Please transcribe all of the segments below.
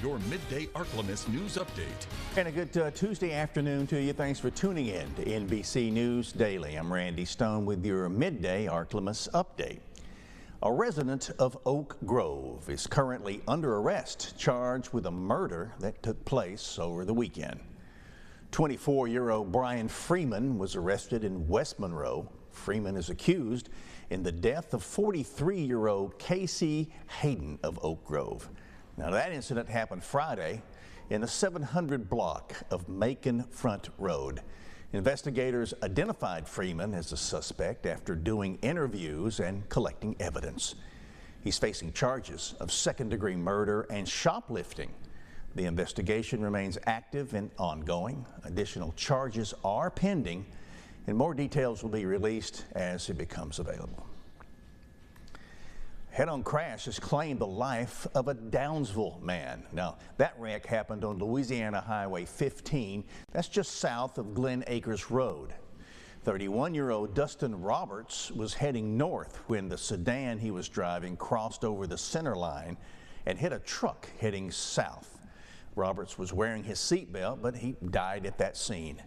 your Midday Ark-La-Miss news update. And a good Tuesday afternoon to you. Thanks for tuning in to NBC News Daily. I'm Randy Stone with your Midday Ark-La-Miss update. A resident of Oak Grove is currently under arrest, charged with a murder that took place over the weekend. 24-year-old Brian Freeman was arrested in West Monroe. Freeman is accused in the death of 43-year-old Casey Hayden of Oak Grove. Now, that incident happened Friday in the 700 block of Macon Front Road. Investigators identified Freeman as a suspect after doing interviews and collecting evidence. He's facing charges of second-degree murder and shoplifting. The investigation remains active and ongoing. Additional charges are pending, and more details will be released as it becomes available. Head-on crash has claimed the life of a Downsville man. Now, that wreck happened on Louisiana Highway 15. That's just south of Glen Acres Road. 31-year-old Dustin Roberts was heading north when the sedan he was driving crossed over the center line and hit a truck heading south. Roberts was wearing his seatbelt, but he died at that scene.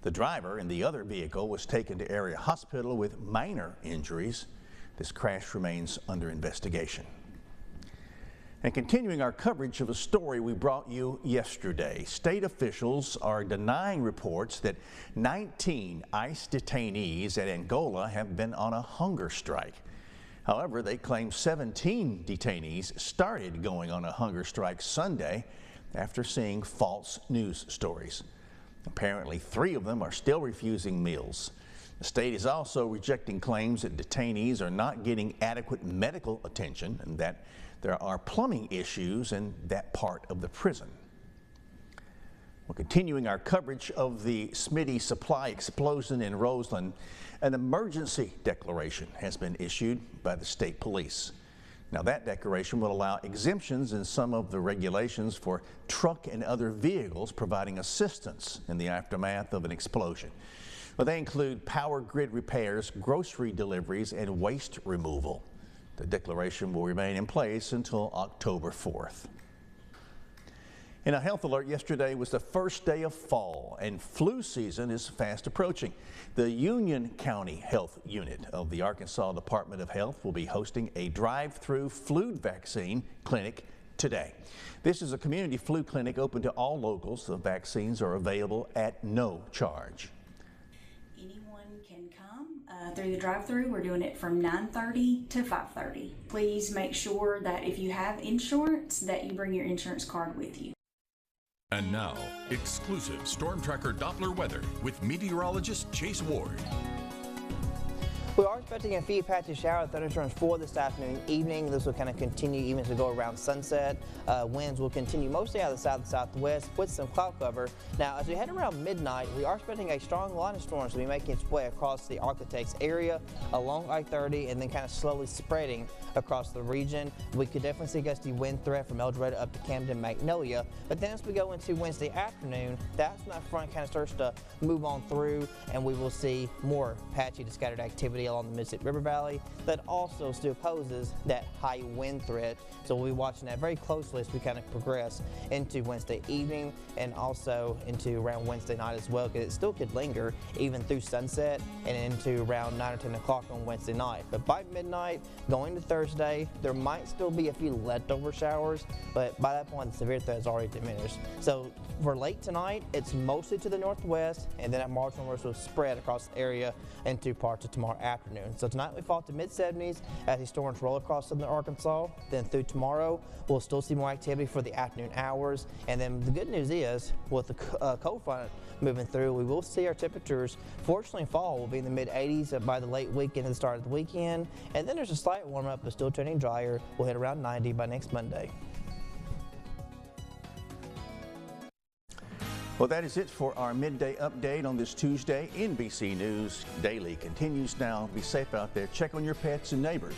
The driver in the other vehicle was taken to area hospital with minor injuries. This crash remains under investigation. And continuing our coverage of a story we brought you yesterday, state officials are denying reports that 19 ICE detainees at Angola have been on a hunger strike. However, they claim 17 detainees started going on a hunger strike Sunday after seeing false news stories. Apparently, 3 of them are still refusing meals. The state is also rejecting claims that detainees are not getting adequate medical attention and that there are plumbing issues in that part of the prison. We're continuing our coverage of the Smitty supply explosion in Roseland. An emergency declaration has been issued by the state police. Now, that declaration will allow exemptions in some of the regulations for truck and other vehicles providing assistance in the aftermath of an explosion. Well, they include power grid repairs, grocery deliveries, and waste removal. The declaration will remain in place until October 4th. In a health alert, yesterday was the first day of fall, and flu season is fast approaching. The Union County Health Unit of the Arkansas Department of Health will be hosting a drive-through flu vaccine clinic today. This is a community flu clinic open to all locals. The vaccines are available at no charge. Anyone can come through the drive-through. We're doing it from 9:30 to 5:30. Please make sure that if you have insurance, that you bring your insurance card with you. And now, exclusive Storm Tracker Doppler weather with meteorologist Chase Ward. We are expecting a few patchy shower thunderstorms for this afternoon and evening. This will kind of continue even to go around sunset. Winds will continue mostly out of the south and southwest with some cloud cover. Now, as we head around midnight, we are expecting a strong line of storms to be making its way across the Ark-La-Tex area along I-30 and then kind of slowly spreading across the region. We could definitely see a gusty wind threat from El Dorado up to Camden, Magnolia. But then as we go into Wednesday afternoon, that's when that front kind of starts to move on through and we will see more patchy to scattered activity along the Mississippi River Valley that also still poses that high wind threat. So we'll be watching that very closely as we kind of progress into Wednesday evening and also into around Wednesday night as well, because it still could linger even through sunset and into around 9 or 10 o'clock on Wednesday night. But by midnight, going to Thursday, there might still be a few leftover showers, but by that point, the severe threat is already diminished. So for late tonight, it's mostly to the northwest, and then that marginal risk will spread across the area into parts of tomorrow afternoon. So tonight we fall to mid-70s as these storms roll across southern Arkansas. Then through tomorrow, we'll still see more activity for the afternoon hours. And then the good news is, with the cold front moving through, we will see our temperatures fortunately fall. We'll be in the mid-80s by the late weekend and the start of the weekend. And then there's a slight warm up, but still turning drier. We'll hit around 90 by next Monday. Well, that is it for our midday update on this Tuesday. NBC News Daily continues now. Be safe out there. Check on your pets and neighbors.